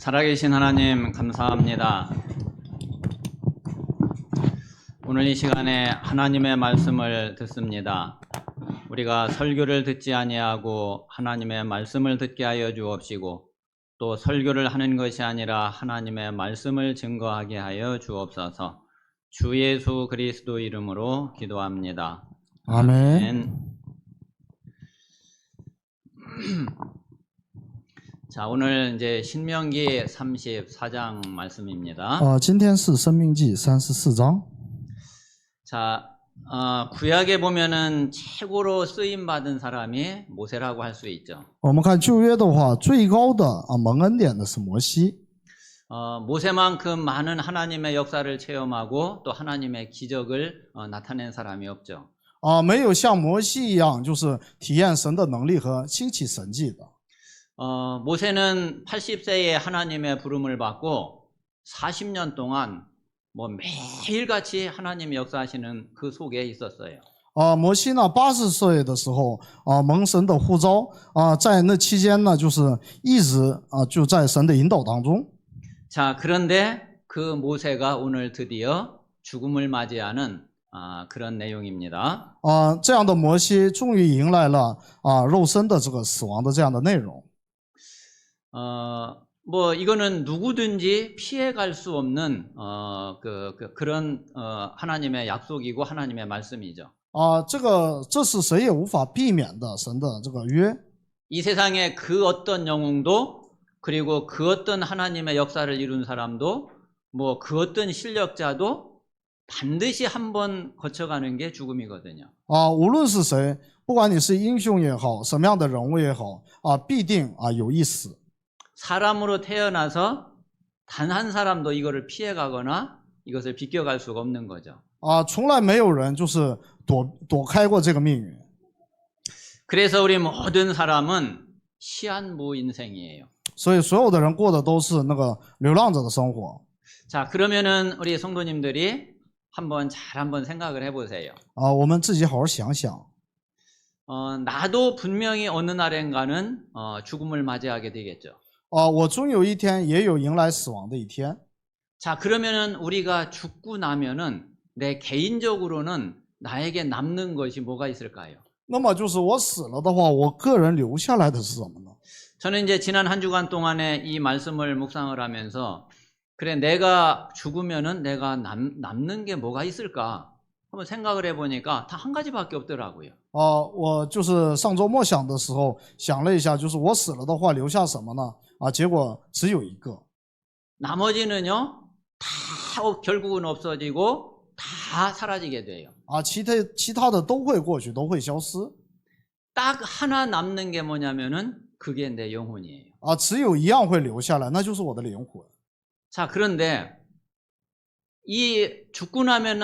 살아계신 하나님 감사합니다. 오늘 이 시간에 하나님의 말씀을 듣습니다. 우리가 설교를 듣지 아니하고 하나님의 말씀을 듣게 하여 주옵시고 또 설교를 하는 것이 아니라 하나님의 말씀을 증거하게 하여 주옵소서. 주 예수 그리스도 이름으로 기도합니다. 아멘. 자, 오늘 이제 신명기 34장 말씀입니다. 今天是申命记34章。 자, 구약에 보면은 최고로 쓰임 받은 사람이 모세라고 할 수 있죠. 我们看旧约的话，最高的蒙恩典的是摩西。 모세만큼 많은 하나님의 역사를 체험하고 또 하나님의 기적을 나타낸 사람이 없죠. 没有像摩西一样，就是体验神的能力和兴起神迹的。 모세는 80세에 하나님의 부름을 받고 40년 동안 매일같이 하나님이 역사하시는 그 속에 있었어요. 摩西呢，80岁的时候蒙神的呼召在那期间呢，就是一直就在神的引导当中。 자, 그런데 그 모세가 오늘 드디어 죽음을 맞이하는 그런 내용입니다. 这样的摩西终于迎来了肉身的这个死亡的这样的内容。 이거는 누구든지 피해갈 수 없는 그런 하나님의 약속이고 하나님의 말씀이죠. 这是谁也无法避免的神的这个约。 이 세상에 그 어떤 영웅도 그리고 그 어떤 하나님의 역사를 이룬 사람도 그 어떤 실력자도 반드시 한번 거쳐가는 게 죽음이거든요. 无论是谁，不管你是英雄也好，什么样的人物也好，必定有一死。 사람으로 태어나서 단 한 사람도 이거를 피해가거나 이것을 비껴갈 수가 없는 거죠. 从来没有人就是躲开过这个命运。 그래서 우리 모든 사람은 시한부 인생이에요. 所以所有的人过的都是那个流浪者的生活。 자, 그러면은 우리 성도님들이 한번 생각을 해보세요. 我们自己好好想想。 나도 분명히 어느 날엔가는 죽음을 맞이하게 되겠죠. 我终有一天也有迎来死亡的一天。 자, 그러면은 우리가 죽고 나면은 내 개인적으로는 나에게 남는 것이 뭐가 있을까요? 那么就是我死了的话，我个人留下来的是什么呢？ 저는 이제 지난 한 주간 동안에 이 말씀을 묵상을 하면서 그래 내가 죽으면은 내가 남는 게 뭐가 있을까 한번 생각을 해보니까 다 한 가지밖에 없더라고요. 我就是上周默想的时候想了一下，就是我死了的话留下什么呢？结果只有一个。 나머지는요 다 결국은 없어지고 다 사라지게 돼요. 其他的都会过去，都会消失。 딱 하나 남는 게 뭐냐면은 그게 내 영혼이에요. 只有一样会留下来，那就是我的灵魂。 자, 그런데 이 죽고 나면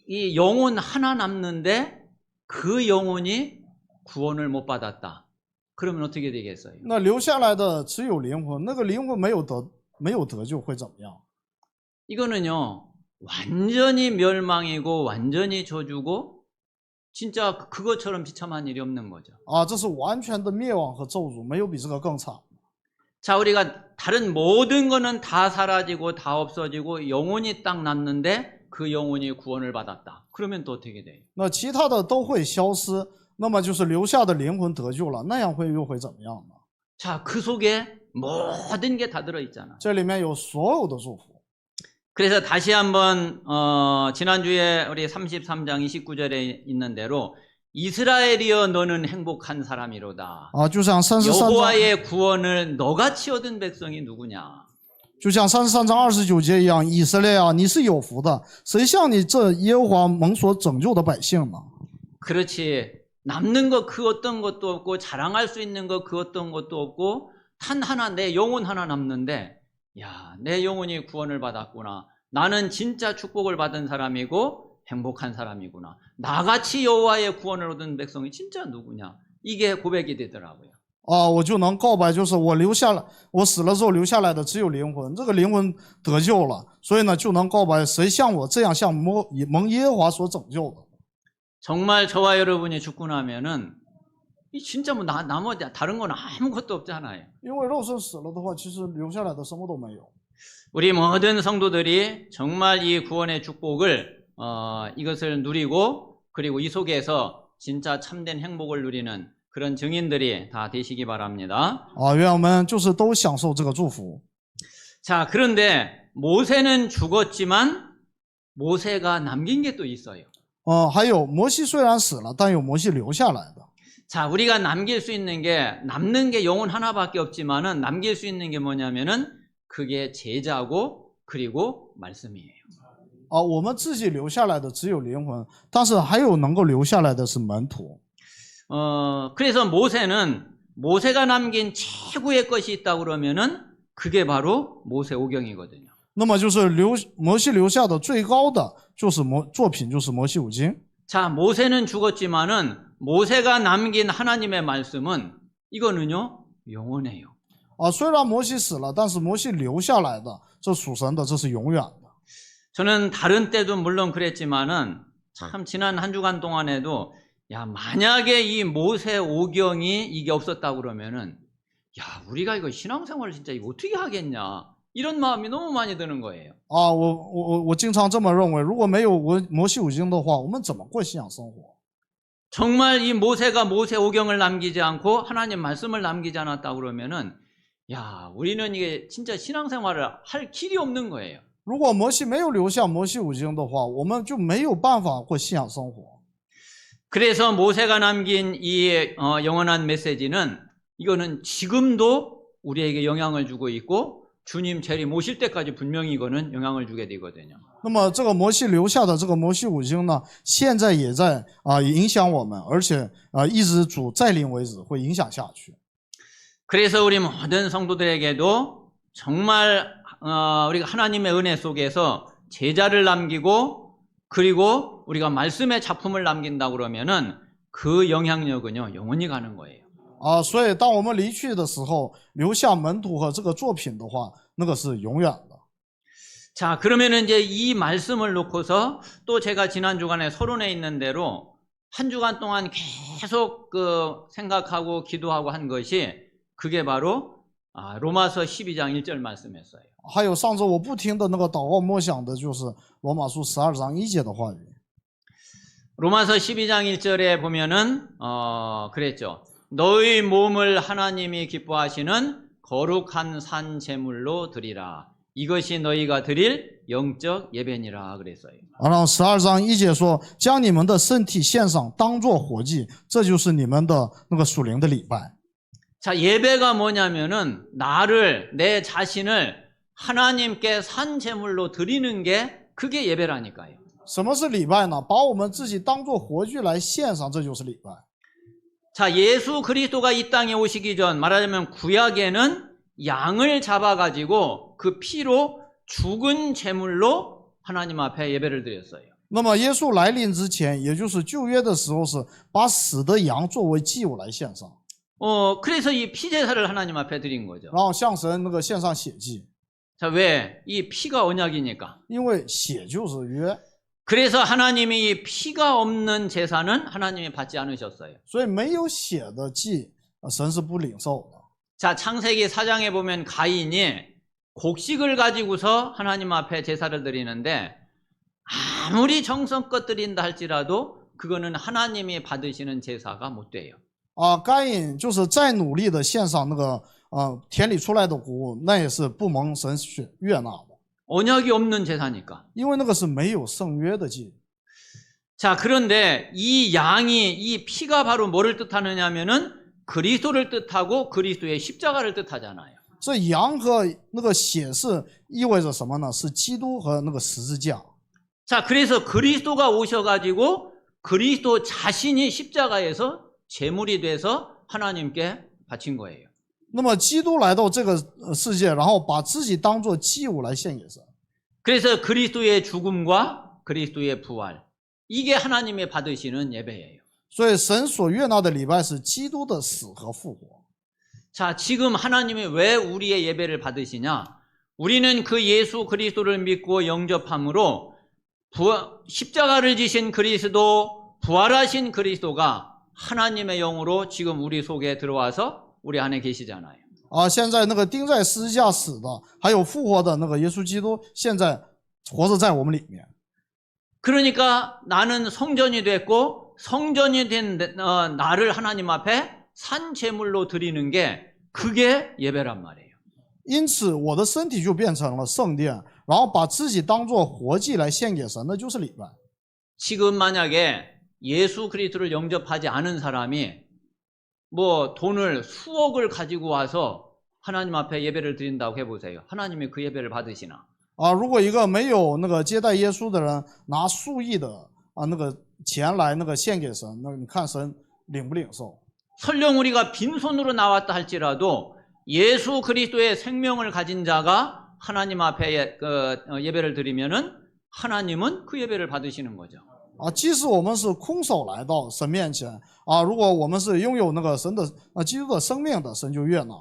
이 영혼 하나 남는데 그 영혼이 구원을 못 받았다. 그러면 어떻게 되겠어요? 那留下来的只有灵魂，那个灵魂没有得救会怎么样？ 이거는요 완전히 멸망이고 완전히 저주고 진짜 그것처럼 비참한 일이 없는 거죠. 这是完全的灭亡和咒诅，没有比这个更惨。 자, 우리가 다른 모든 거는 다 사라지고 다 없어지고 영혼이 딱 남는데 그 영혼이 구원을 받았다. 그러면 또 어떻게 돼요? 那其他的都会消失，那么就是留下的灵魂得救了，那样又会怎么样呢？ 자, 그 속에 모든 게 다 들어있잖아. 这里面有所有的祝福。 그래서 다시 한번 지난주에 우리 33장 29절에 있는 대로 이스라엘이여 너는 행복한 사람이로다. 就像33章 여호와의 구원을 너같이 얻은 백성이 누구냐? 就像33章29节一样，以色列你是有福的，谁像你这耶和华蒙所拯救的百姓呢？ 그렇지. 남는 거 그 어떤 것도 없고 자랑할 수 있는 거 그 어떤 것도 없고 단 하나 내 영혼 하나 남는데 야, 내 영혼이 구원을 받았구나. 나는 진짜 축복을 받은 사람이고 행복한 사람이구나. 나같이 여호와의 구원을 얻은 백성이 진짜 누구냐? 이게 고백이 되더라고요. 我就能告白，就是我死了之后留下来的只有灵魂，这个灵魂得救了，所以呢就能告白，谁像我这样像蒙耶和华所拯救的？ 정말 저와 여러분이 죽고 나면은 진짜 뭐 나머지 다른 건 아무것도 없잖아요. 因为肉身死了的话，其实留下来的什么都没有。 우리 모든 성도들이 정말 이 구원의 축복을 이것을 누리고 그리고 이 속에서 진짜 참된 행복을 누리는 그런 증인들이 다 되시기 바랍니다. 愿我们就是都享受这个祝福。 자, 그런데 모세는 죽었지만 모세가 남긴 게 또 있어요. 还有摩西虽然死了，但有摩西留下来的。 자, 우리가 남길 수 있는 게 남는 게 영혼 하나밖에 없지만은 남길 수 있는 게 뭐냐면은 그게 제자고 그리고 말씀이에요. 我们自己留下来的只有灵魂，但是还有能够留下来的是门徒。 그래서 모세가 남긴 최고의 것이 있다 그러면은 그게 바로 모세 오경이거든요. 那么就是摩西留下的最高的就是作品，就是摩西五经。 자, 모세는 죽었지만은 모세가 남긴 하나님의 말씀은 이거는요 영원해요. 虽然摩西死了，但是摩西留下来的这属神的，这是永远的。 저는 다른 때도 물론 그랬지만은 참 지난 한 주간 동안에도 야, 만약에 이 모세 오경이 이게 없었다 그러면은 야, 우리가 이거 신앙생활을 진짜 이거 어떻게 하겠냐 이런 마음이 너무 많이 드는 거예요. 我经常这么认为，如果没有摩西五经的话，我们怎么过信仰生活？ 정말 이 모세가 모세 오경을 남기지 않고 하나님 말씀을 남기지 않았다 그러면은 야, 우리는 이게 진짜 신앙생활을 할 길이 없는 거예요. 如果摩西没有留下摩西五经的话，我们就没有办法过信仰生活。 그래서 모세가 남긴 이 영원한 메시지는 이거는 지금도 우리에게 영향을 주고 있고 주님 재림 오실 때까지 분명히 이거는 영향을 주게 되거든요. 那么这个摩西留下的这个摩西五经呢，现在也在影响我们，而且一直主再临为止会影响下去。 그래서 우리 모든 성도들에게도 정말 우리가 하나님의 은혜 속에서 제자를 남기고 그리고 우리가 말씀의 작품을 남긴다 그러면은 그 영향력은요 영원히 가는 거예요. 所以当我们离去的时候，留下门徒和这个作品的话，那个是永远的。 자, 그러면은 이제 이 말씀을 놓고서 또 제가 지난 주간에 서론에 있는 대로 한 주간 동안 계속 생각하고 기도하고 한 것이 그게 바로 로마서 12장 1절 말씀이었어요. 还有上周我不停的那个祷告默想的就是罗马书12章1节的话语。 로마서 12장 1절에 보면은 그랬죠. 너희 몸을 하나님이 기뻐하시는 거룩한 산 제물로 드리라. 이것이 너희가 드릴 영적 예배니라 그랬어요. 然后12章1节说，将你们的身体献上，当作活祭，这就是你们的那个属灵的礼拜。 자, 예배가 뭐냐면은 내 자신을 하나님께 산 제물로 드리는 게 그게 예배라니까요. 什么是礼拜呢？把我们自己当作活祭来献上，这就是礼拜。 자, 예수 그리스도가 이 땅에 오시기 전 말하자면 구약에는 양을 잡아가지고 그 피로 죽은 제물로 하나님 앞에 예배를 드렸어요. 那么耶稣来临之前，也就是旧约的时候，是把死的羊作为祭物来献上， 그래서 이 피제사를 하나님 앞에 드린 거죠. 然后向神那个献上血祭。 자, 왜? 이 피가 언약이니까. 因为血就是约， 그래서 하나님이 이 피가 없는 제사는 하나님이 받지 않으셨어요. 所以没有血的祭，神是不领受的。 자, 창세기 4장에 보면 가인이 곡식을 가지고서 하나님 앞에 제사를 드리는데 아무리 정성껏 드린다 할지라도 그거는 하나님이 받으시는 제사가 못 돼요. 该隐就是再努力的献上那个田里出来的谷物，那也是不蒙神悦纳的， 언약이 없는 제사니까. 因为那个是没有圣约的祭。 자, 그런데 이 피가 바로 뭐를 뜻하느냐 하면은 그리스도를 뜻하고 그리스도의 십자가를 뜻하잖아요. 这羊和那个血是意味着什么呢？是基督和那个十字架。 자, 그래서 그리스도가 오셔가지고 그리스도 자신이 십자가에서 제물이 돼서 하나님께 바친 거예요. 那么基督来到这个世界，然后把自己当作祭物来献给神。 그래서 그리스도의 죽음과 그리스도의 부활, 이게 하나님이 받으시는 예배예요. 所以神所悦纳的礼拜是基督的死和复活。 자, 지금 하나님이 왜 우리의 예배를 받으시냐? 우리는 그 예수 그리스도를 믿고 영접함으로 십자가를 지신 그리스도, 부활하신 그리스도가 하나님의 영으로 지금 우리 속에 들어와서 우리 안에 계시잖아요. 现在那个钉在十字架死的，还有复活的那个耶稣基督，现在活着在我们里面。 그러니까 나는 성전이 됐고 성전이 된 나를 하나님 앞에 산 제물로 드리는 게 그게 예배란 말이에요. 因此，我的身体就变成了圣殿，然后把自己当作活祭来献给神，那就是礼拜。 지금 만약에 예수 그리스도를 영접하지 않은 사람이 뭐 돈을 수억을 가지고 와서 하나님 앞에 예배를 드린다고 해보세요. 하나님이 그 예배를 받으시나? 如果一个没有那个接待耶稣的人拿数亿的那个钱来那个献给神，那你看神领不领受？ 설령 우리가 빈손으로 나왔다 할지라도 예수 그리스도의 생명을 가진 자가 하나님 앞에 예배를 드리면은 하나님은 그 예배를 받으시는 거죠. 即使我们是空手来到神面前如果我们是拥有那个神的基督的生命的，神就悦纳。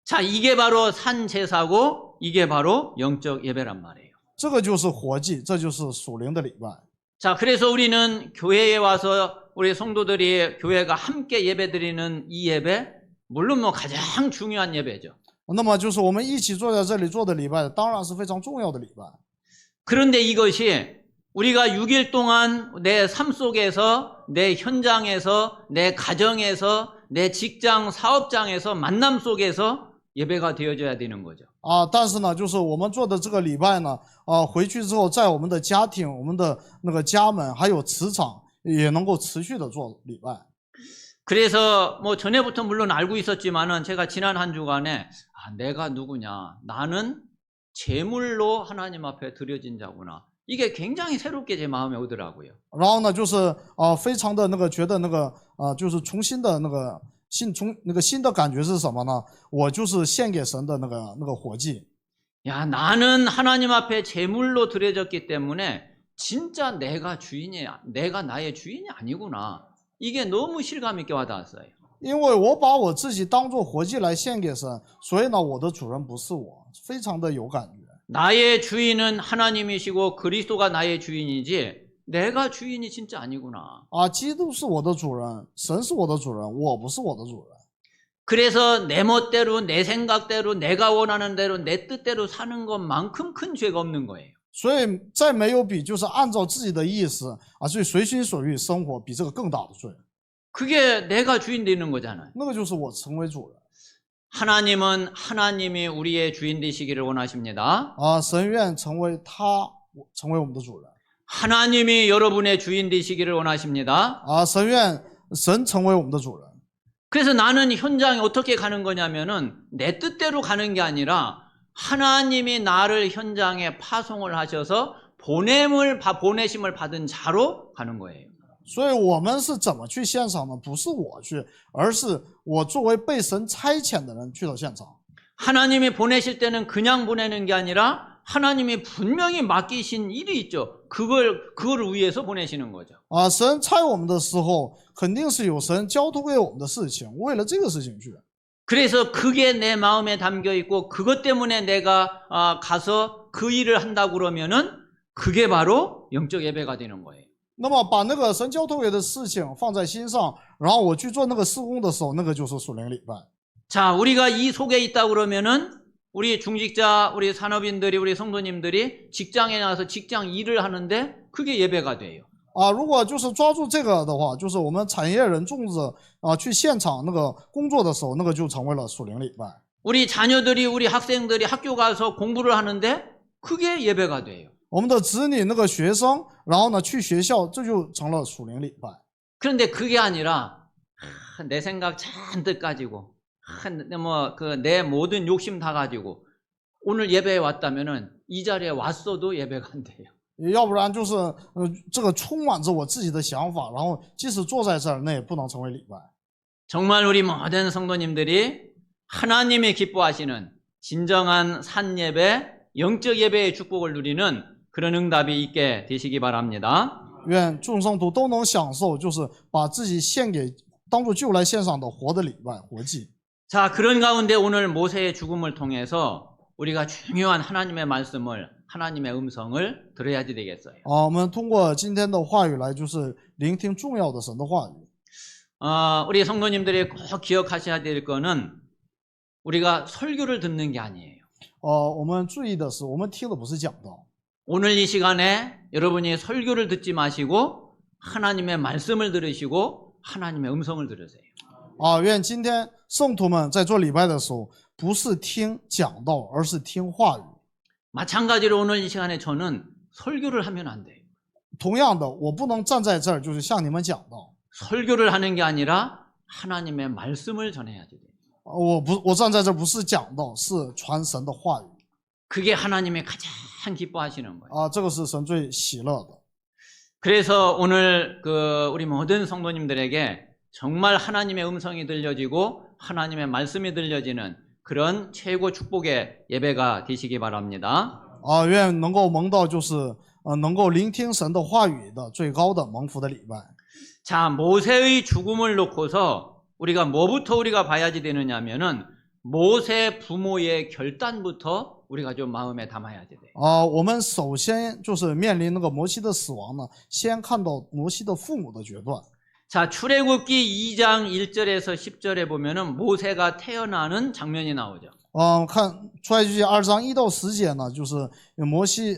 자, 이게 바로 산 제사고 이게 바로 영적 예배란 말이에요. 这个就是活祭，这就是属灵的礼拜。 자, 그래서 우리는 교회에 와서 우리 성도들이 교회가 함께 예배드리는 이 예배, 물론 뭐 가장 중요한 예배죠. 那么就是我们一起坐在这里做的礼拜，当然是非常重要的礼拜。 그런데 이것이 우리가 6일 동안 내 삶 속에서, 내 현장에서, 내 가정에서, 내 직장, 사업장에서, 만남 속에서 예배가 되어져야 되는 거죠. 但是呢，就是我们做的这个礼拜呢，回去之后，在我们的家庭、我们的那个家门，还有职场，也能够持续的做礼拜。 그래서 뭐 전에부터 물론 알고 있었지만은 제가 지난 한 주간에 내가 누구냐? 나는 제물로 하나님 앞에 드려진 자구나. 이게 굉장히 새롭게 제 마음에 오더라고요. 然后呢，就是非常的那个觉得那个就是重新的那个新的感觉是什么呢？我就是献给神的那个活祭。 야, 나는 하나님 앞에 제물로 드려졌기 때문에 진짜 내가 주인이야. 내가 나의 주인이 아니구나. 이게 너무 실감 있게 와닿았어요. 因为我把我自己当作活祭来献给神，所以呢，我的主人不是我，非常的有感觉。 나의 주인은 하나님이시고 그리스도가 나의 주인이지 내가 주인이 진짜 아니구나. 基督是我的主人，神是我的主人，我不是我的主人。 그래서 내 멋대로 내 생각대로 내가 원하는 대로 내 뜻대로 사는 것만큼 큰 죄가 없는 거예요. 所以再没有比就是按照自己的意思去随心所欲生活，比这个更大的罪。 그게 내가 주인 되는 거잖아요. 那个就是我成为主人。 하나님은 하나님이 우리의 주인 되시기를 원하십니다. 神愿成为我们的主人。 하나님이 여러분의 주인 되시기를 원하십니다. 神成为我们的主人。 그래서 나는 현장에 어떻게 가는 거냐면은 내 뜻대로 가는 게 아니라 하나님이 나를 현장에 파송을 하셔서 보내심을 받은 자로 가는 거예요. 所以我们是怎么去现场呢？不是我去，而是我作为被神差遣的人去到现场。 하나님이 보내실 때는 그냥 보내는 게 아니라 하나님이 분명히 맡기신 일이 있죠. 그거를 위해서 보내시는 거죠. 神差我们的时候，肯定是有神交托给我们的事情，为了这个事情去。 그래서 그게 내 마음에 담겨 있고 그것 때문에 내가 가서 그 일을 한다고 그러면은 그게 바로 영적 예배가 되는 거예요. 那么把那个神交托给的事情放在心上，然后我去做那个事工的时候，那个就是属灵礼拜。 자, 우리가 이 속에 있다 그러면은 우리 중직자, 우리 산업인들이, 우리 성도님들이 직장에 나가서 직장 일을 하는데 그게 예배가 돼요. 如果就是抓住这个的话，就是我们产业人种植去现场那个工作的时候，那个就成为了属灵礼拜。 우리 자녀들이, 우리 학생들이 학교 가서 공부를 하는데 그게 예배가 돼요. 我们的子女那个学生，然后呢去学校，这就成了属灵礼拜。 그런데 그게 아니라 내 생각 잔뜩 가지고 내 모든 욕심 다 가지고 오늘 예배에 왔다면은 이 자리에 왔어도 예배가 안 돼요. 要不然就是这个充满着我自己的想法，然后即使坐在这儿，那也不能成为礼拜。 정말 우리 모든 성도님들이 하나님이 기뻐하시는 진정한 산 예배, 영적 예배의 축복을 누리는 그런 응답이 있게 되시기 바랍니다. 愿众圣徒都能享受，就是把自己献给当作就来献上的活的礼拜、活祭。 자, 그런 가운데 오늘 모세의 죽음을 통해서 우리가 중요한 하나님의 말씀을, 하나님의 음성을 들어야지 되겠어요. 我们通过今天的话语来，就是聆听重要的神的话语。 우리 성도님들이 꼭 기억하셔야 될 거는 우리가 설교를 듣는 게 아니에요. 我们注意的是，我们听的不是讲道。 오늘 이 시간에 여러분이 설교를 듣지 마시고 하나님의 말씀을 들으시고 하나님의 음성을 들으세요. 愿今天圣徒们在做礼拜的时候，不是听讲道，而是听话语。 마찬가지로 오늘 이 시간에 저는 설교를 하면 안 돼요. 同样的，我不能站在这儿就是向你们讲道， 설교를 하는 게 아니라 하나님의 말씀을 전해야지 돼요. 我站在这儿不是讲道，是传神的话语。 그게 하나님이 가장 기뻐하시는 거예요. 这个是神最喜乐的。 그래서 오늘 우리 모든 성도님들에게 정말 하나님의 음성이 들려지고 하나님의 말씀이 들려지는 그런 최고 축복의 예배가 되시기 바랍니다. 愿能够蒙到就是能够聆听神的话语的最高的蒙福的礼拜。 자, 모세의 죽음을 놓고서 우리가 뭐부터 우리가 봐야지 되느냐면은 모세 부모의 결단부터 우리가 좀 마음에 담아야지 돼요. 我们首先就是面临那个摩西的死亡呢，先看到摩西的父母的决断。 자, 출애굽기 2장 1절에서 10절에 보면은 모세가 태어나는 장면이 나오죠. 看出埃及记2章1到10节呢，就是摩西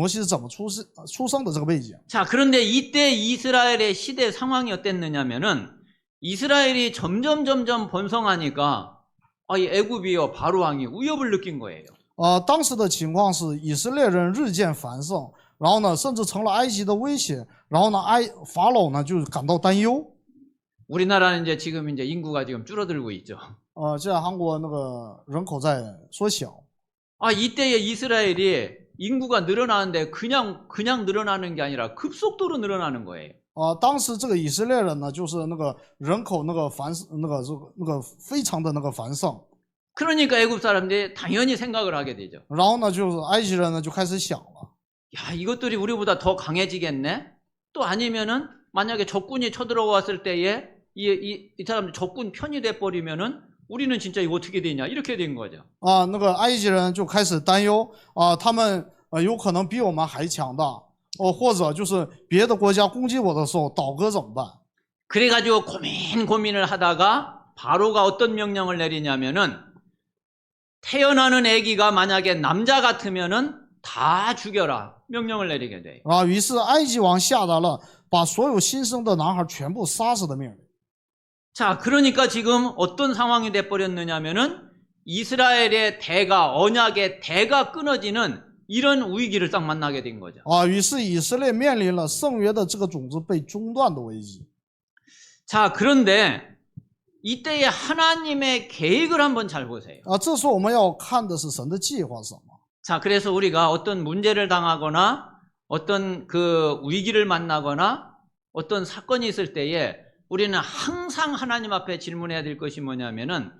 是怎么出生的这个背景。 자, 그런데 이때 이스라엘의 시대 상황이 어땠느냐면은 이스라엘이 점점 번성하니까 이 애굽이요 바로 왕이 위협을 느낀 거예요. 当时的情况是以色列人日渐繁盛，然后呢，甚至成了埃及的威胁，然后呢，法老呢就感到担忧。 우리나라는 지금 인구가 지금 줄어들고 있죠. 现在韩国那个人口在缩小。 이때의 이스라엘이 인구가 늘어나는데 그냥 늘어나는 게 아니라 급속도로 늘어나는 거예요. 当时这个以色列人呢，就是那个人口那个非常的那个繁盛。 그러니까 애굽 사람들이 당연히 생각을 하게 되죠. 然后呢，就是埃及人呢就开始想了， 야, 이것들이 우리보다 더 강해지겠네? 또 아니면은 만약에 적군이 쳐들어왔을 때에 이 사람들 적군 편이 돼버리면은 우리는 진짜 이거 어떻게 되냐? 이렇게 된 거죠. 那个埃及人就开始担忧他们有可能比我们还强大，或者就是别的国家攻击我的时候倒戈怎么办？ 그래가지고 고민을 하다가 바로가 어떤 명령을 내리냐면은 태어나는 아기가 만약에 남자 같으면은 다 죽여라 명령을 내리게 돼요. 于是埃及王下达了把所有新生的男孩全部杀死的命令。 자, 그러니까 지금 어떤 상황이 돼버렸느냐면은 이스라엘의 대가, 언약의 대가 끊어지는 이런 위기를 딱 만나게 된 거죠. 于是以色列面临了圣约的这个种子被中断的危机。 자, 그런데 이때의 하나님의 계획을 한번 잘 보세요. 这时候我们要看的是神的计划是什么。 자, 그래서 우리가 어떤 문제를 당하거나 어떤 그 위기를 만나거나 어떤 사건이 있을 때에 우리는 항상 하나님 앞에 질문해야 될 것이 뭐냐면은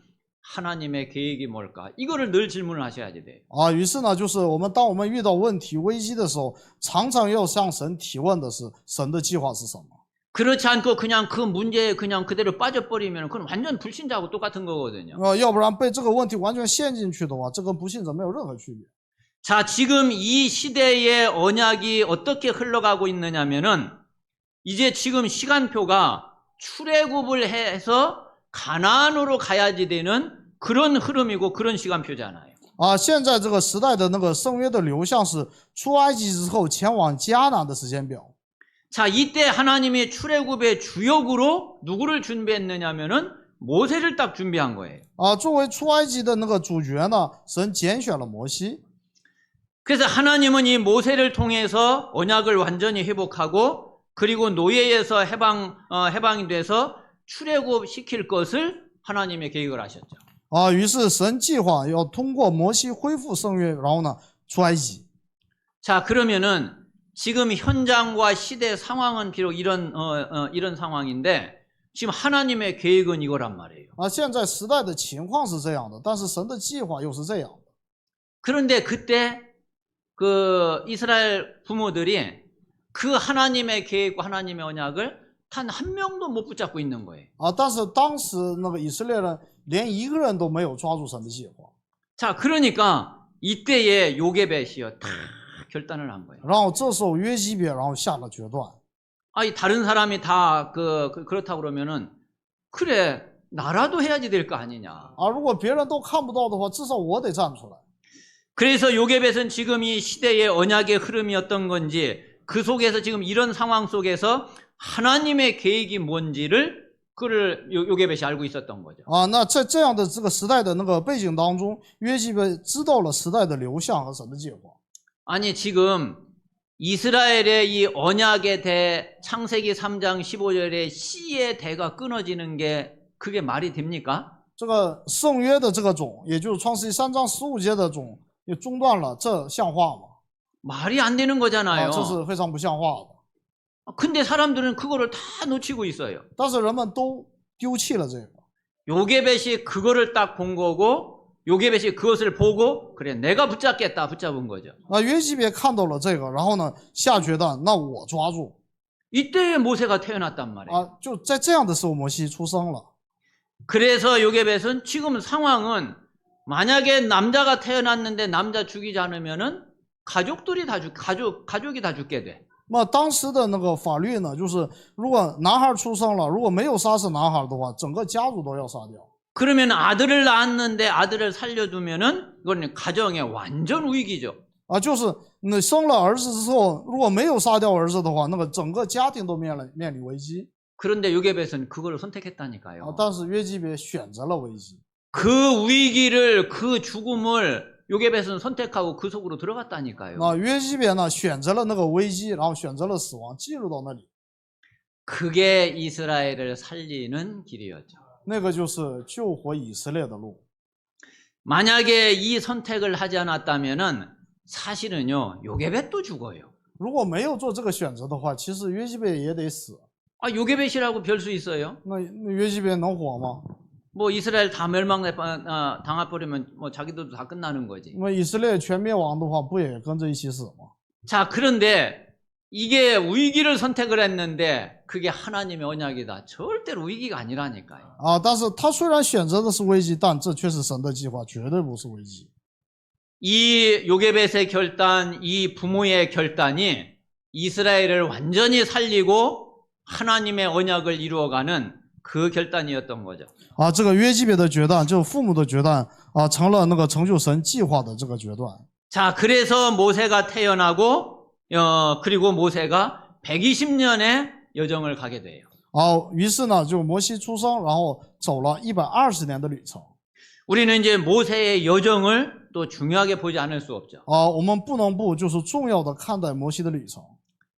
하나님의 계획이 뭘까? 이거를 늘 질문을 하셔야 돼요. 于是呢，就是当我们遇到问题危机的时候，常常要向神提问的是神的计划是什么。 그렇지 않고 그냥 그 문제에 그냥 그대로 빠져버리면 그건 완전 불신자하고 똑같은 거거든요. 要不然被这个问题完全陷进去的话，这跟不信者没有任何区别。 자, 지금 이 시대의 언약이 어떻게 흘러가고 있느냐면은 이제 지금 시간표가 출애굽을 해서 가나안으로 가야지 되는 그런 흐름이고 그런 시간표잖아요. 现在这个时代的那个圣约的流向是出埃及之后前往迦南的时间表。 자, 이때 하나님이 출애굽의 주역으로 누구를 준비했느냐면은 모세를 딱 준비한 거예요. 作为出埃及的那个主角呢，神拣选了摩西。 그래서 하나님은 이 모세를 통해서 언약을 완전히 회복하고 그리고 노예에서 해방이 돼서 출애굽 시킬 것을 하나님의 계획을 하셨죠. 于是神计划要通过摩西恢复圣约，然后呢出埃及。 자, 그러면은 지금 현장과 시대 상황은 비록 이런 상황인데 지금 하나님의 계획은 이거란 말이에요. 现在时代的情况是这样的，但是神的计划又是这样的。 그런데 그때 그 이스라엘 부모들이 그 하나님의 계획과 하나님의 언약을 단 한 명도 못 붙잡고 있는 거예요. 但是当时那个以色列人连一个人都没有抓住神的计划。 자, 그러니까 이때에 요게벳이요 다 결단을 한 거예요. 然后这时候约基别然后下了决断。 다른 사람이 다 그렇다 그러면은 그래, 나라도 해야지 될 거 아니냐. 啊，如果别人都看不到的话，至少我得站出来。 그래서 요게벳은 지금 이 시대의 언약의 흐름이 어떤 건지 그 속에서 지금 이런 상황 속에서 하나님의 계획이 뭔지를 그를 요게벳이 알고 있었던 거죠. 啊，那在这样的这个时代的那个背景当中，约基别知道了时代的流向和神的计划。 아니 지금 이스라엘의 이 언약의 대 창세기 3장 15절의 씨의 대가 끊어지는 게 그게 말이 됩니까? 这个圣约的这个种，也就是创世纪3章15节的种也中断了，这像话吗？ 말이 안 되는 啊， 거잖아요. 这是非常不像话的。 근데 사람들은 그거를 다 놓치고 있어요. 但是人们都丢弃了这个。 요게벳이 그거를 딱 본 거고 요게벳이 그것을 보고 그래 내가 붙잡겠다 붙잡은 거죠. 那约基别看到了这个，然后呢下决断，那我抓住。 이때 모세가 태어났단 말이에요. 啊，就在这样的时候，摩西出生了。 그래서 요게벳은 지금 상황은 만약에 남자가 태어났는데 남자 죽이지 않으면은 가족이 다 죽게 돼. 那么当时的那个法律呢，就是如果男孩出生了，如果没有杀死男孩的话，整个家族都要杀掉。 그러면 아들을 낳았는데 아들을 살려두면은 이거는 가정의 완전 위기죠. 啊，就是你生了儿子之后，如果没有杀掉儿子的话，那个整个家庭都面临危机。 그런데 요게벳은 그걸 啊， 선택했다니까요. 但是约基别选择了危机。 그 위기를 그 죽음을 요게벳은 선택하고 그 속으로 들어갔다니까요. 那约基别呢选择了那个危机，然后选择了死亡，进入到那里。 그게 이스라엘을 살리는 길이었죠. 那个就是救活以色列的路。 만약에 이 선택을 하지 않았다면은 사실은요 요게벳도 죽어요. 如果没有做这个选择的话，其实约基别也得死。 아 요게벳이라고 별 수 있어요? 那约基别能活吗？ 뭐 이스라엘 다 당해버리면 뭐 자기들도 다 끝나는 거지. 那以色列全灭亡的话，不也跟着一起死吗？ 자 그런데 이게 위기를 선택을 했는데 그게 하나님의 언약이다. 절대로 위기가 아니라니까요. 啊，但是他虽然选择的是危机，但这却是神的计划，绝对不是危机。 이 요게벳의 결단, 이 부모의 결단이 이스라엘을 완전히 살리고 하나님의 언약을 이루어가는 그 결단이었던 거죠. 啊，这个约基别的决断，就是父母的决断啊，成了那个成就神计划的这个决断。 자, 그래서 모세가 태어나고 그리고 모세가 120년의 여정을 가게 돼요. 啊，于是呢，就摩西出生，然后走了120年的旅程。 우리는 이제 모세의 여정을 또 중요하게 보지 않을 수 없죠. 啊，我们不能不就是重要的看待摩西的旅程。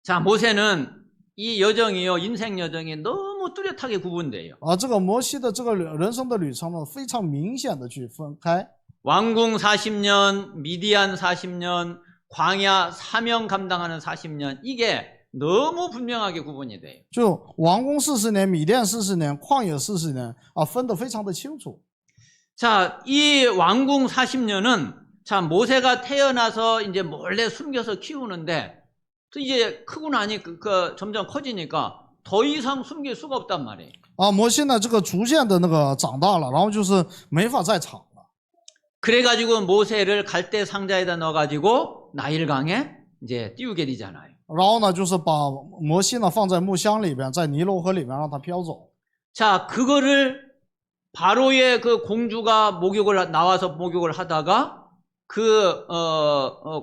자, 모세는 이 여정이요, 인생 여정이 너무 뚜렷하게 구분돼요. 啊，这个摩西的这个人生的旅程呢，非常明显的去分开。 왕궁 40년, 미디안 40년, 광야 사명 감당하는 40년 이게 너무 분명하게 구분이 돼요. 就王宫40年，米甸40年，旷野40年啊，分得非常的清楚。 자, 이 왕궁 40년은 자, 모세가 태어나서 이제 몰래 숨겨서 키우는데 또 이제 크고 나니 점점 커지니까 더 이상 숨길 수가 없단 말이에요. 啊，摩西呢，这个逐渐的那个长大了，然后就是没法再藏了。 그래가지고 모세를 갈대 상자에다 넣어가지고 나일강에 이제 띄우게 되잖아요. 然后呢，就是把摩西呢放在木箱里边，在尼罗河里面让它飘走。 자, 그거를 바로의 그 공주가 나와서 목욕을 하다가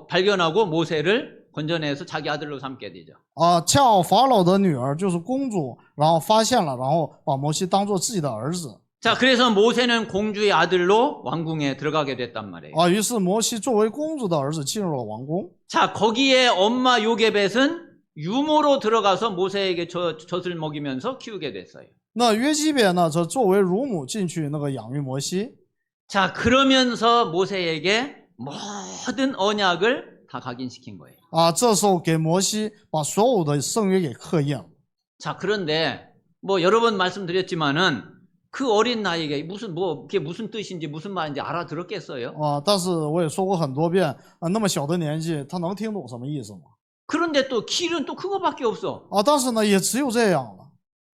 발견하고 모세를 건져내서 자기 아들로 삼게 되죠. 啊，恰好法老的女儿就是公主，然后发现了，然后把摩西当做自己的儿子。 자, 그래서 모세는 공주의 아들로 왕궁에 들어가게 됐단 말이에요. 啊，于是摩西作为公主的儿子进入了王宫。 자, 거기에 엄마 요게벳은 유모로 들어가서 모세에게 젖을 먹이면서 키우게 됐어요. 那约基别呢，则作为乳母进去那个养育摩西。 자, 그러면서 모세에게 모든 언약을 다 각인시킨 거예요. 啊，这时候给摩西把所有的圣约给刻印了。 자, 그런데 뭐 여러 번 말씀드렸지만은 그 어린 나이에 그게 무슨 뜻인지 무슨 말인지 알아들었겠어요? 啊，但是我也说过很多遍，啊，那么小的年纪，他能听懂什么意思吗？ 그런데 또 길은 또 그거밖에 없어. 啊，但是呢，也只有这样了。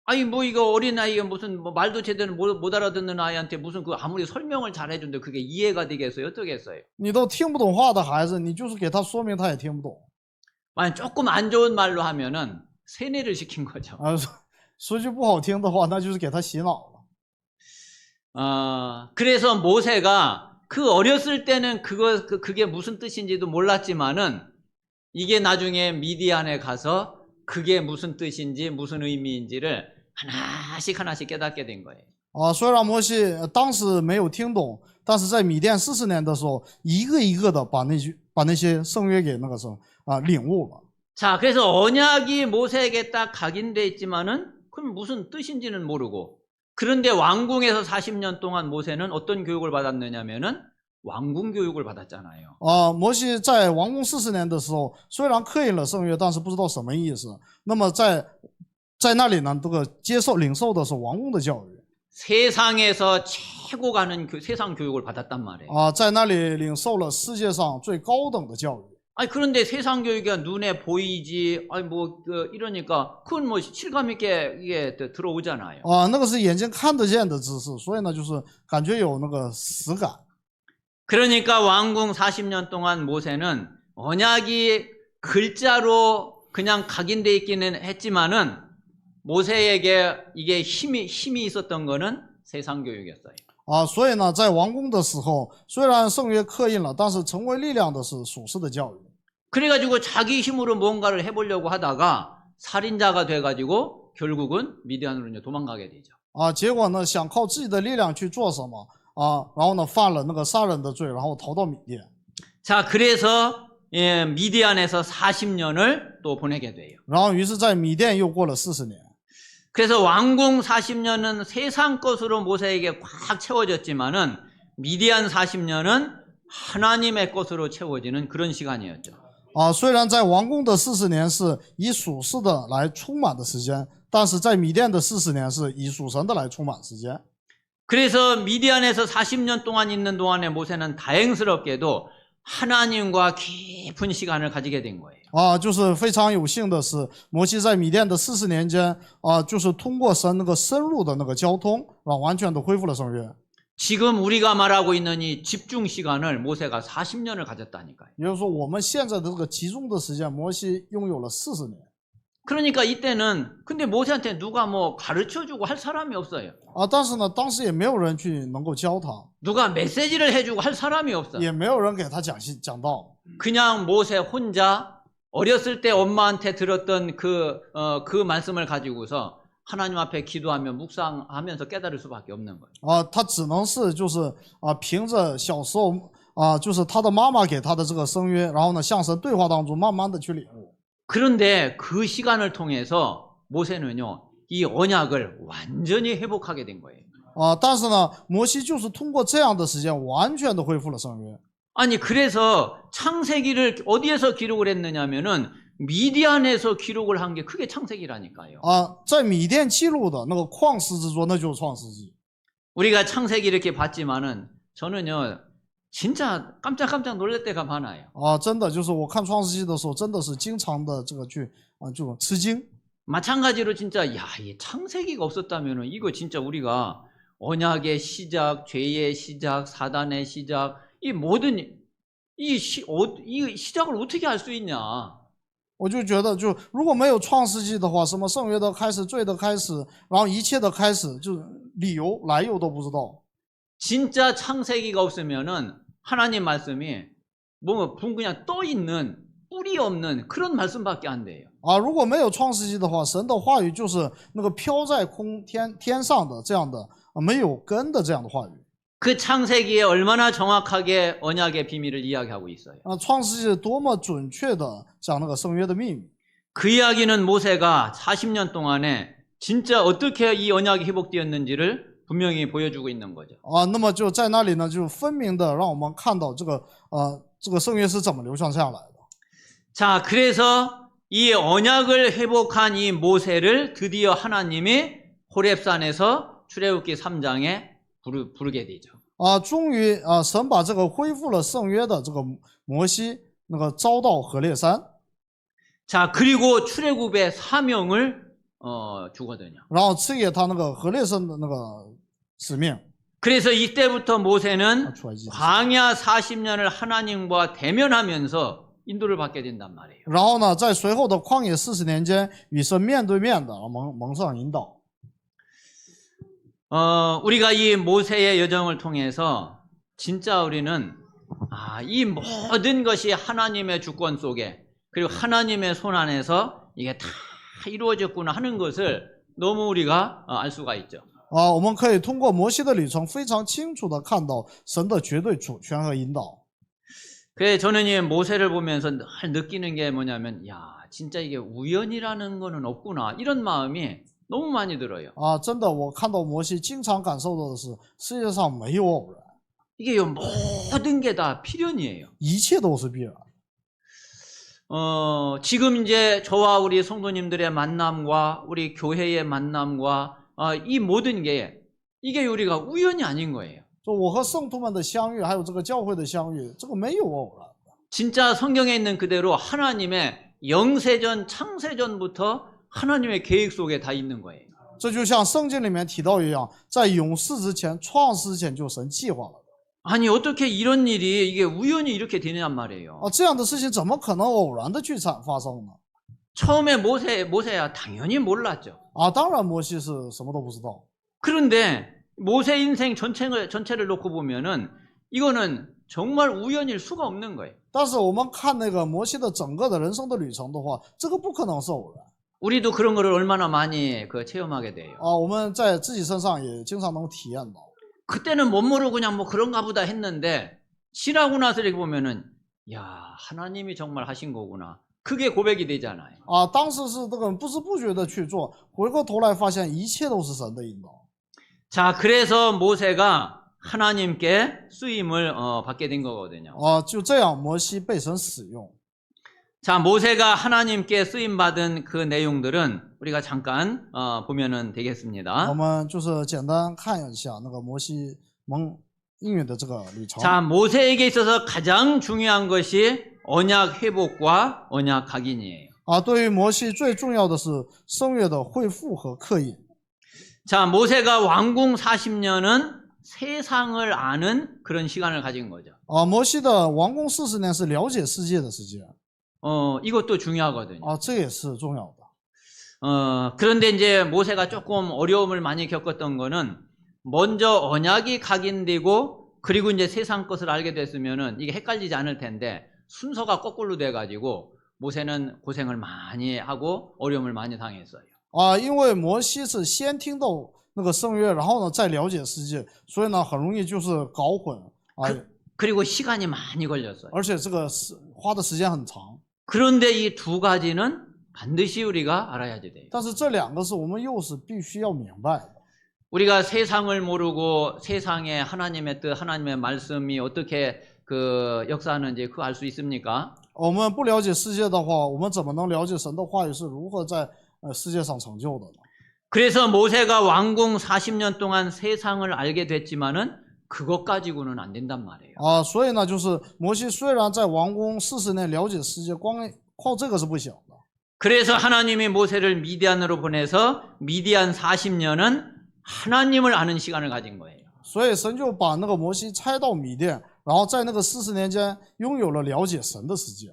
아니 뭐 이거 어린 아이가 무슨 말도 제대로 못 알아듣는 아이한테 무슨 그 아무리 설명을 잘 해준데 그게 이해가 되겠어요? 어떻겠어요? 你都听不懂话的孩子，你就是给他说明，他也听不懂。 만약 조금 안 좋은 말로 하면은 세뇌를 시킨 거죠. 啊，说句不好听的话，那就是给他洗脑了。 그래서 모세가 그 어렸을 때는 그게 무슨 뜻인지도 몰랐지만은 이게 나중에 미디안에 가서 그게 무슨 뜻인지 무슨 의미인지를 하나씩 깨닫게 된 거예요. 虽然摩西当时没有听懂，但是在米甸40年的时候，一个一个的把那些圣约给那个什么领悟了。 자, 그래서 언약이 모세에게 딱 각인돼 있지만은 그럼 무슨 뜻인지는 모르고 그런데 왕궁에서 40년 동안 모세는 어떤 교육을 받았느냐면은 왕궁 교육을 받았잖아요. 摩西在王宫40年的时候，虽然刻印了圣约，但是不知道什么意思。那么在那里呢，这个领受的是王宫的教育。 세상에서 최고 가는 세상 교육을 받았단 말이에요. 在那里领受了世界上最高等的教育。 아니 그런데 세상 교육이 눈에 보이지, 아니 이러니까 그건 실감 있게 이게 들어오잖아요. 那个是眼睛看得见的知识，所以呢，就是感觉有那个实感。 그러니까 왕궁 40년 동안 모세는 언약이 글자로 그냥 각인돼 있기는 했지만은 모세에게 이게 힘이 있었던 거는 세상 교육이었어요. 所以呢，在王宫的时候，虽然圣约刻印了，但是成为力量的是属世的教育。 그래가지고 자기 힘으로 뭔가를 해보려고 하다가 살인자가 돼가지고 결국은 미디안으로 이제 도망가게 되죠. 结果呢，想靠自己的力量去做什么然后呢，犯了那个杀人的罪，然后逃到米甸。 자, 그래서 미디안에서 40년을 또 보내게 돼요. 然后于是，在米甸又过了40年。 그래서 왕궁 40년은 세상 것으로 모세에게 꽉 채워졌지만은 미디안 40년은 하나님의 것으로 채워지는 그런 시간이었죠. 虽然在王宫的40年是以属世的来充满的时间，但是在米甸的40年是以属神的来充满时间。 그래서 미디안에서 40년 동안 있는 동안에 모세는 다행스럽게도 하나님과 깊은 시간을 가지게 된 거예요. 就是非常有幸的是，摩西在米甸的40年间就是通过神那个深入的那个交通，完全的恢复了圣约。 지금 우리가 말하고 있는 이 집중 시간을 모세가 40년을 가졌다니까요. 也就是说，我们现在的这个集中的时间，摩西拥有了40年。 그러니까 이때는 근데 모세한테 누가 가르쳐주고 할 사람이 없어요. 但是呢，当时也没有人去能够教他， 누가 메시지를 해주고 할 사람이 없어. 也没有人给他讲道。 그냥 모세 혼자 어렸을 때 엄마한테 들었던 그 말씀을 가지고서 하나님 앞에 기도하며 묵상하면서 깨달을 수밖에 없는 거예요. 他只能是就是凭着小时候就是他的妈妈给他的这个圣约，然后呢，向神对话当中慢慢的去领悟。 그런데 그 시간을 통해서 모세는요, 이 언약을 완전히 회복하게 된 거예요. 但是呢，摩西就是通过这样的时间，完全的恢复了圣约。 아니 그래서 창세기를 어디에서 기록을 했느냐면은 미디안에서 기록을 한 게 그게 창세기라니까요. 在米甸记录的那个旷世之作，那就是创世纪。 우리가 창세기 이렇게 봤지만은 저는요 진짜 깜짝깜짝 놀랄 때가 많아요. 真的就是我看创世纪的时候，真的是经常的这个去就吃惊。 마찬가지로 진짜 이 창세기가 없었다면은 이거 진짜 우리가 언약의 시작, 죄의 시작, 사단의 시작, 이 모든 이 시작을 어떻게 할 수 있냐? 我就觉得，如果没有创世纪的话，什么圣约的开始、罪的开始，然后一切的开始，就是理由来由都不知道。 진짜 창세기가 없으면은 하나님 말씀이 그냥 떠 있는 뿌리 없는 그런 말씀밖에 안 돼요. 如果没有创世纪的话，神的话语就是那个飘在天上的这样的没有根的这样的话语。 그 창세기에 얼마나 정확하게 언약의 비밀을 이야기하고 있어요. 创世纪多么准确的讲那个圣约的秘密。 그 이야기는 모세가 40년 동안에 진짜 어떻게 이 언약이 회복되었는지를 분명히 보여주고 있는 거죠. 那么就在那里呢，就分明的让我们看到这个圣约是怎么流传下来的。 자, 그래서 이 언약을 회복한 이 모세를 드디어 하나님이 호렙산에서 출애굽기 3장에 부르게 되죠. 终于神把这个恢复了圣约的这个摩西那个招到何烈山。 자, 그리고 출애굽의 사명을 주거든요. 然后赐给他那个何烈山的那个使命。 그래서 이때부터 모세는 광야 40년을 하나님과 대면하면서 인도를 받게 된단 말이에요. 然后呢，在随后的旷野40年间，与神面对面的蒙上引导。 우리가 이 모세의 여정을 통해서 진짜 우리는 이 모든 것이 하나님의 주권 속에 그리고 하나님의 손 안에서 이게 다 이루어졌구나 하는 것을 너무 우리가 알 수가 있죠. 我们可以通过摩西的旅程非常清楚的看到神的绝对主权和引导。 그래 저는 이 모세를 보면서 늘 느끼는 게 뭐냐면 진짜 이게 우연이라는 거는 없구나 이런 마음이 너무 많이 들어요. 真的，我看到摩西经常感受到的是世界上没有偶然， 이게 모든 게 다 필연이에요. 一切都是必然。 지금 이제 저와 우리 성도님들의 만남과 우리 교회의 만남과 이 모든 게 이게 우리가 우연이 아닌 거예요. 就我和圣徒们的相遇，还有这个教会的相遇，这个没有偶然。 진짜 성경에 있는 그대로 하나님의 영세전 창세전부터 하나님의 계획 속에 다 있는 거예요. 这就像圣经里面提到一样，在永世之前、创世之前就神计划了。 아니 어떻게 이런 일이 이게 우연히 이렇게 되느냔 말이에요. 这样的事情怎么可能偶然的去发生呢？ 처음에 모세야 당연히 몰랐죠. 当然摩西是什么都不知道。 그런데 모세 인생 전체를 놓고 보면은 이거는 정말 우연일 수가 없는 거예요. 但是我们看那个摩西的整个的人生的旅程的话，这个不可能是偶然。 우리도 그런 거를 얼마나 많이 체험하게 돼요. 我们在自己身上也经常能体验到。 그때는 못 모르고 그냥 뭐 그런가 보다 했는데 지나고 나서 이렇게 보면은 하나님이 정말 하신 거구나. 그게 고백이 되잖아요. 当时是这个不知不觉的去做，回过头来发现一切都是神的引导。 자, 그래서 모세가 하나님께 쓰임을 받게 된 거거든요. 就这样摩西被神使用。 자, 모세가 하나님께 쓰임 받은 그 내용들은 우리가 잠깐 보면은 되겠습니다. 我们就是简单看一下那个摩西蒙应允的这个旅程。 자, 모세에게 있어서 가장 중요한 것이 언약 회복과 언약 각인이에요. 对于摩西最重要的是圣约的恢复和刻印。 자, 모세가 왕궁 40년은 세상을 아는 그런 시간을 가진 거죠. 摩西的王宫40年是了解世界的时间。 이것도 중요하거든요. 这也是重要的。 그런데 이제 모세가 조금 어려움을 많이 겪었던 거는 먼저 언약이 각인되고 그리고 이제 세상 것을 알게 됐으면은 이게 헷갈리지 않을 텐데 순서가 거꾸로 돼가지고 모세는 고생을 많이 하고 어려움을 많이 당했어요. 因为摩西是先听到那个圣约，然后呢再了解世界，所以呢很容易就是搞混。 그리고 시간이 많이 걸렸어요. 而且这个花的时间很长。 그런데 이 두 가지는 반드시 우리가 알아야지 돼요. 但是这两个是我们又是必须要明白的。 우리가 세상을 모르고 세상에 하나님의 뜻, 하나님의 말씀이 어떻게 역사하는지 그거 알 수 있습니까? 我们不了解世界的话，我们怎么能了解神的话语是如何在世界上成就的呢？ 그래서 모세가 왕궁 40년 동안 세상을 알게 됐지만은 그것 가지고는 안 된단 말이에요. 所以呢，就是摩西虽然在王宫40年了解世界，光靠这个是不行的。 그래서 하나님이 모세를 미디안으로 보내서 미디안 40년은 하나님을 아는 시간을 가진 거예요. 所以神就把那个摩西差到米甸，然后在那个40年间拥有了了解神的时间。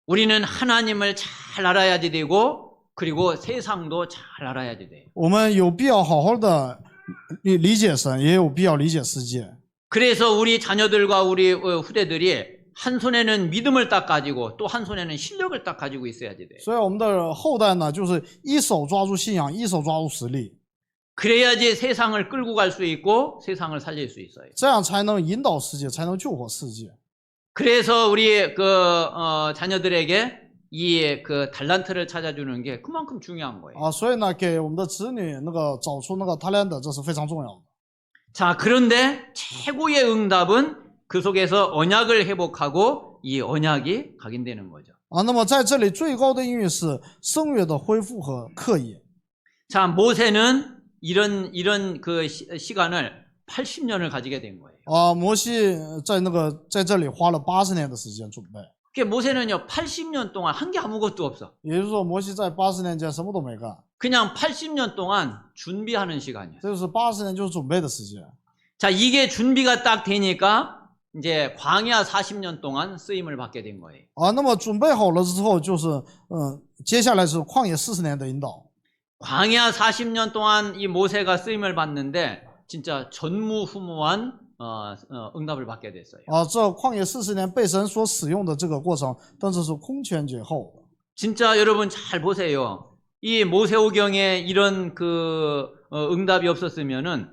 우리는 하나님을 잘 알아야지 되고 그리고 세상도 잘 알아야지 돼요. 我们有必要好好的理解神，也有必要理解世界。 그래서 우리 자녀들과 우리 후대들이 한 손에는 믿음을 딱 가지고 또 한 손에는 실력을 딱 가지고 있어야지 돼요. 所以我们的后代呢，就是一手抓住信仰，一手抓住实力， 그래야지 세상을 끌고 갈 수 있고 세상을 살릴 수 있어요. 这样才能引导世界，才能救活世界。 그래서 우리 자녀들에게 이 달란트를 찾아주는 게 그만큼 중요한 거예요. 所以呢，给我们的子女那个找出那个 talent， 这是非常重要的。 자, 그런데 최고의 응답은 그 속에서 언약을 회복하고 이 언약이 각인되는 거죠. 那么在这里最高的应允是圣约的恢复和刻印。 자, 모세는 이런 시간을 80년을 가지게 된 거예요. 摩西在这里花了80年的时间准备。 그게 모세는요 80년 동안 한 게 아무것도 없어. 也就是说，摩西在80年间什么都没干， 그냥 80년 동안 준비하는 시간이에요. 这就是80年就是准备的时间。 자, 이게 준비가 딱 되니까 이제 광야 40년 동안 쓰임을 받게 된 거예요. 那么准备好了之后，就是接下来是旷野40年的引导。 광야 40년 동안 이 모세가 쓰임을 받는데 진짜 전무후무한 응답을 받게 됐어요. 这旷野40年被神所使用的这个过程，但是是空前绝后的。 진짜 여러분 잘 보세요. 이 모세오경에 이런 응답이 없었으면은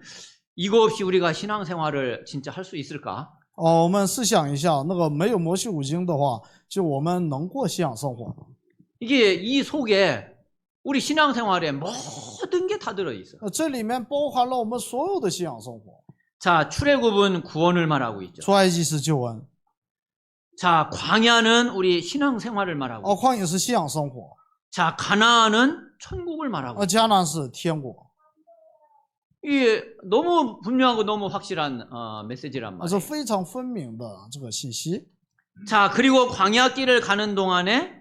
이거 없이 우리가 신앙생활을 진짜 할 수 있을까? 我们试想一下，那个没有摩西五经的话，就我们能过信仰生活吗？ 이게 이 속에 우리 신앙생활에 모든 게 다 들어 있어. 这里面包含了我们所有的信仰生活。 자, 출애굽은 구원을 말하고 있죠. 出埃及是救恩， 자, 광야는 우리 신앙생활을 말하고 있죠. 旷野是信仰生活， 자, 가나안은 천국을 말하고 있죠. 迦南是天国。 이게 너무 분명하고 너무 확실한 메시지란 这 말이에요. 非常分明的这个信息。 자, 그리고 광야길을 가는 동안에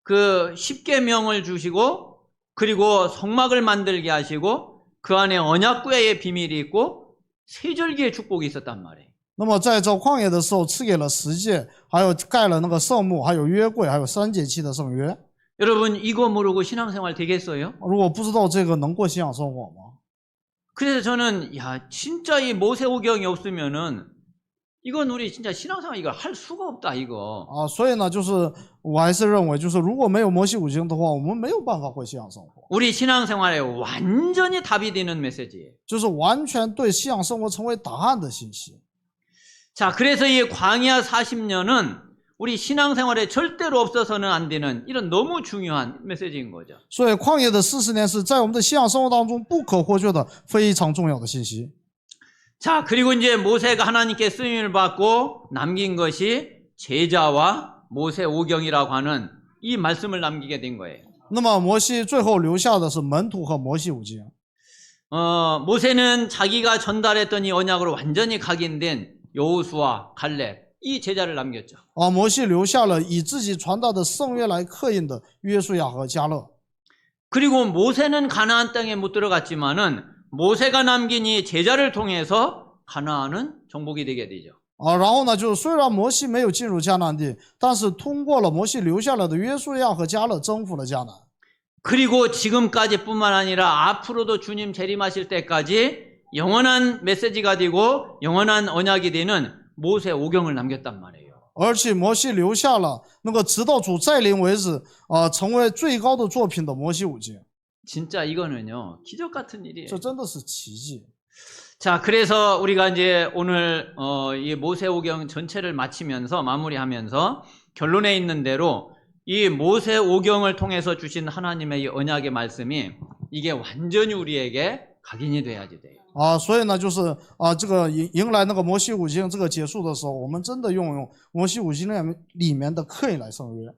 그 10계명을 주시고 그리고 성막을 만들게 하시고 그 안에 언약궤의 비밀이 있고 세절기의 축복이 있었단 말이에요. 那么在这旷野的时候，赐给了十诫，还有盖了那个圣幕，还有约柜，还有3节期的圣约。 여러분 이거 모르고 신앙생활 되겠어요? 如果不知道这个，能过信仰生活吗？ 그래서 저는 진짜 이 모세오경이 없으면은 이건 우리 진짜 신앙생활 이걸 할 수가 없다 이거. 所以呢，就是我还是认为，就是如果没有摩西五经的话，我们没有办法过信仰生活， 우리 신앙생활에 완전히 답이 되는 메시지예요. 就是完全对信仰生活成为答案的信息。 자, 그래서 이 광야 40년은 우리 신앙생활에 절대로 없어서는 안 되는 이런 너무 중요한 메시지인 거죠. 所以旷野的40年是在我们的信仰生活当中不可或缺的非常重要的信息。 자, 그리고 이제 모세가 하나님께 쓰임을 받고 남긴 것이 제자와 모세오경이라고 하는 이 말씀을 남기게 된 거예요. 那么摩西最后留下的是门徒和摩西五经。 모세는 자기가 전달했던 이 언약으로 완전히 각인된 여호수아, 갈렙 이 제자를 남겼죠. 摩西留下了以自己传达的圣约来刻印的约书亚和迦勒。 그리고 모세는 가나안 땅에 못 들어갔지만은 모세가 남긴 이 제자를 통해서 가나안은 정복이 되게 되죠. 然后呢，就是虽然摩西没有进入迦南地，但是通过了摩西留下来的约书亚和迦勒，征服了迦南。 그리고 지금까지뿐만 아니라 앞으로도 주님 재림하실 때까지 영원한 메시지가 되고 영원한 언약이 되는 모세오경을 남겼단 말이에요. 而且摩西留下了那个直到主再临为止，成为最高的作品的摩西五经。 진짜 이거는요 기적 같은 일이에요. 这真的是奇迹。 자, 그래서 우리가 이제 오늘 이 모세오경 전체를 마치면서 마무리하면서 결론에 있는 대로 이 모세오경을 통해서 주신 하나님의 이 언약의 말씀이 이게 완전히 우리에게 각인이 돼야지 돼요. 所以呢，就是这个迎来那个摩西五经这个结束的时候，我们真的用摩西五经里面的刻印来圣约。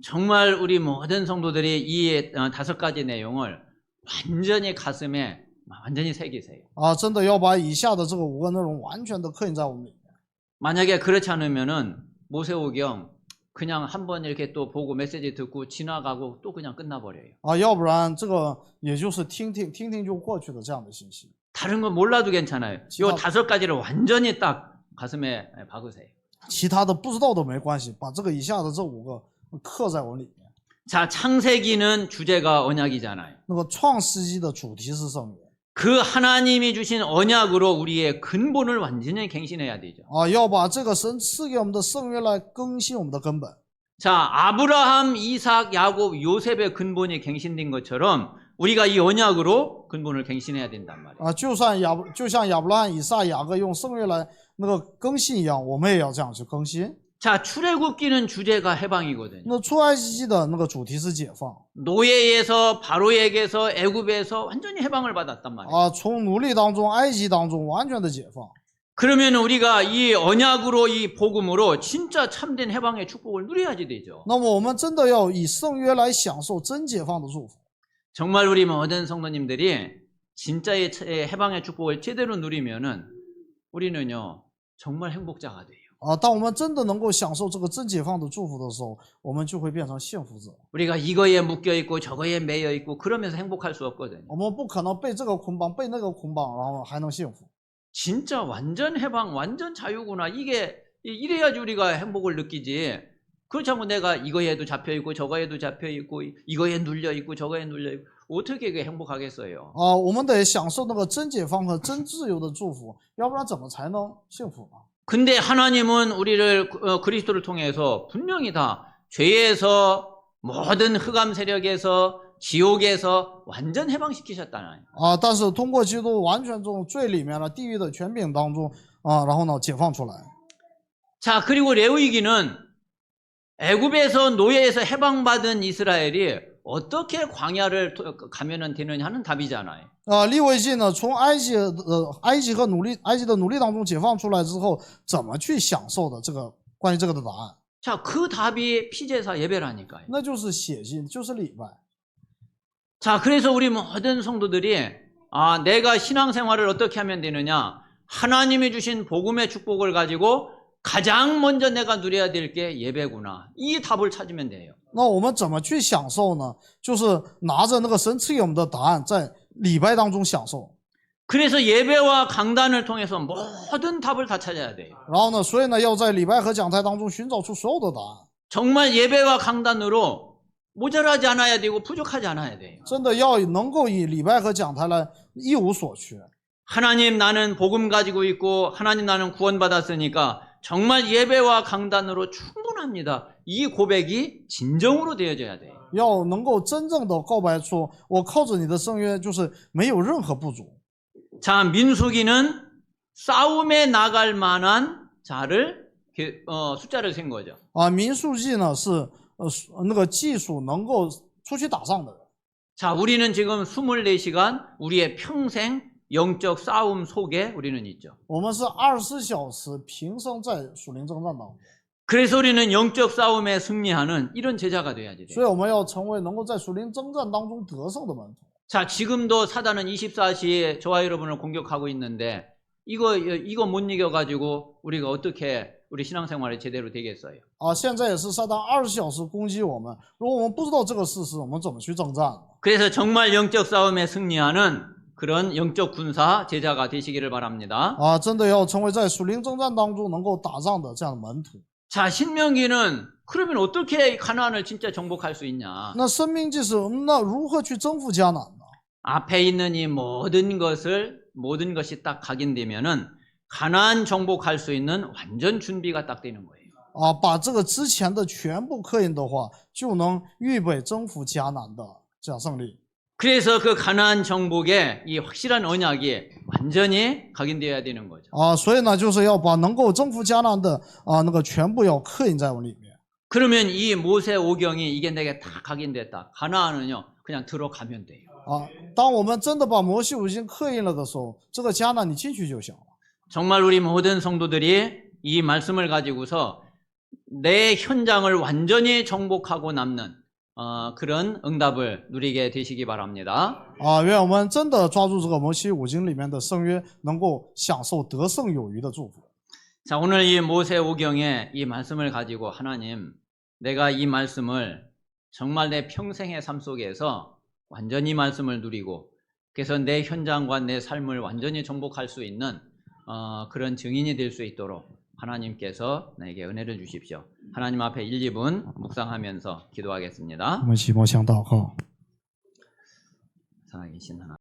정말 우리 모든 성도들이 이 5가지 내용을 완전히 가슴에 완전히 새기세요. 真的要把以下的这个5个内容完全的刻印在我们里面。 만약에 그렇지 않으면은 모세오경 그냥 한번 이렇게 또 보고 메시지 듣고 지나가고 또 그냥 끝나버려요. 要不然这个也就是听听就过去的这样的信息。 다른 건 몰라도 괜찮아요. 요 5가지를 완전히 딱 가슴에 박으세요. 其他的不知道都没关系，把这个以下的这5个刻在我里面。 자, 창세기는 주제가 언약이잖아요. 那个创世纪的主题是圣约。 그 하나님이 주신 언약으로 우리의 근본을 완전히 갱신해야 되죠. 要把这个神赐给我们的圣约来更新我们的根本。 자, 아브라함, 이삭, 야곱, 요셉의 근본이 갱신된 것처럼 우리가 이 언약으로 근본을 갱신해야 된단 말이에요. 就像亚伯拉罕、以撒、雅各用圣约来那个更新一样，我们也要这样去更新。 자, 출애굽기는 주제가 해방이거든요. 那出埃及记的那个主题是解放。 노예에서 바로에게서 애굽에서 완전히 해방을 받았단 말이에요. 从奴隶当中、埃及当中完全的解放。 그러면 우리가 이 언약으로 이 복음으로 진짜 참된 해방의 축복을 누려야지 되죠. 那么我们真的要以圣约来享受真解放的祝福。 정말 우리 모든 성도님들이 진짜의 해방의 축복을 제대로 누리면은 우리는요 정말 행복자가 돼요. 当我们真的能够享受这个真解放的祝福的时候，我们就会变成幸福者。 우리가 이거에 묶여 있고 저거에 매여 있고 그러면서 행복할 수 없거든요. 我们不可能被这个捆绑，被那个捆绑，然后还能幸福。 진짜 완전 해방, 완전 자유구나. 이래야지 우리가 행복을 느끼지. 그렇지 않고 내가 이거에도 잡혀 있고 저거에도 잡혀 있고 이거에 눌려 있고 저거에 눌려 있고 어떻게 그 행복하겠어요? 我们得享受那个真解放和真自由的祝福，要不然怎么才能幸福呢？ 근데 하나님은 우리를 그리스도를 통해서 분명히 다 죄에서 모든 흑암 세력에서 지옥에서 완전 해방시키셨다는. 但是通过基督完全从罪里面了地狱的权柄当中然后呢解放出来。 자, 그리고 레위기는 애굽에서 노예에서 해방받은 이스라엘이 어떻게 광야를 가면은 되느냐 하는 답이잖아요. 利未记呢，从埃及的奴隶当中解放出来之后，怎么去享受的这个关于这个的答案， 자, 그 답이 피제사 예배라니까요. 那就是血祭，就是礼拜。 자, 그래서 우리 모든 성도들이 내가 신앙생활을 어떻게 하면 되느냐? 하나님이 주신 복음의 축복을 가지고 가장 먼저 내가 누려야 될 게 예배구나. 이 답을 찾으면 돼요. 那我们怎么去享受呢？就是拿着那个神赐给我们的答案，在礼拜当中享受。 그래서 예배와 강단을 통해서 모든 답을 다 찾아야 돼요. 然后呢，所以呢，要在礼拜和讲台当中寻找出所有的答案。 정말 예배와 강단으로 모자라지 않아야 되고 부족하지 않아야 돼요. 真的要能够以礼拜和讲台来一无所缺。 하나님 나는 복음 가지고 있고 하나님 나는 구원받았으니까 정말 예배와 강단으로 충분합니다. 이 고백이 진정으로 되어져야 돼요. 要能够真正的告白出，我靠着你的圣约，就是没有任何不足。 자, 민수기는 싸움에 나갈 만한 자를 숫자를 센 거죠. 民数记呢是那个技术能够出去打仗的人。 자, 우리는 지금 24시간 우리의 평생 영적 싸움 속에 우리는 있죠. 我们是24小时平生在属灵征战当中， 그래서 우리는 영적 싸움에 승리하는 이런 제자가 돼야지 所 돼요. 以我们要成为能够在属灵征战当中得胜的门徒。 자, 지금도 사단은 24시에 저와 여러분을 공격하고 있는데 이거 못 이겨가지고 우리가 어떻게 우리 신앙생활이 제대로 되겠어요? 现在也是撒旦24小时攻击我们，如果我们不知道这个事实，我们怎么去征战呢？ 그래서 정말 영적 싸움에 승리하는 그런 영적 군사 제자가 되시기를 바랍니다. 真的要成为在属灵征战当中能够打仗的这样的门徒。 자, 신명기는 그러면 어떻게 가나안을 진짜 정복할 수 있냐? 那生命记是那如何去征服迦南呢？ 앞에 있는 이 모든 것이 딱 각인되면은 가나안 정복할 수 있는 완전 준비가 딱 되는 거예요. 把这个之前的全部刻印的话，就能预备征服迦南的这样胜利。 그래서 그 가나안 정복의 이 확실한 언약이 완전히 각인되어야 되는 거죠. 所以呢，就是要把能够征服迦南的那个全部要刻印在我里面。 그러면 이 모세 오경이 이게 내게 다 각인됐다. 가나안은요, 그냥 들어가면 돼요. 当我们真的把摩西五经刻印了的时候，这个迦南你进去就行了。 정말 우리 모든 성도들이 이 말씀을 가지고서 내 현장을 완전히 정복하고 남는 그런 응답을 누리게 되시기 바랍니다. 愿我们真的抓住这个摩西五经里面的圣约，能够享受得胜有余的祝福。 자, 오늘 이 모세 오경의 이 말씀을 가지고 하나님, 내가 이 말씀을 정말 내 평생의 삶 속에서 완전히 말씀을 누리고 그래서 내 현장과 내 삶을 완전히 정복할 수 있는 그런 증인이 될 수 있도록 하나님께서 나에게 은혜를 주십시오. 하나님 앞에 1, 2분 묵상하면서 기도하겠습니다. 我们齐默想祷告。 살아계신 하나님.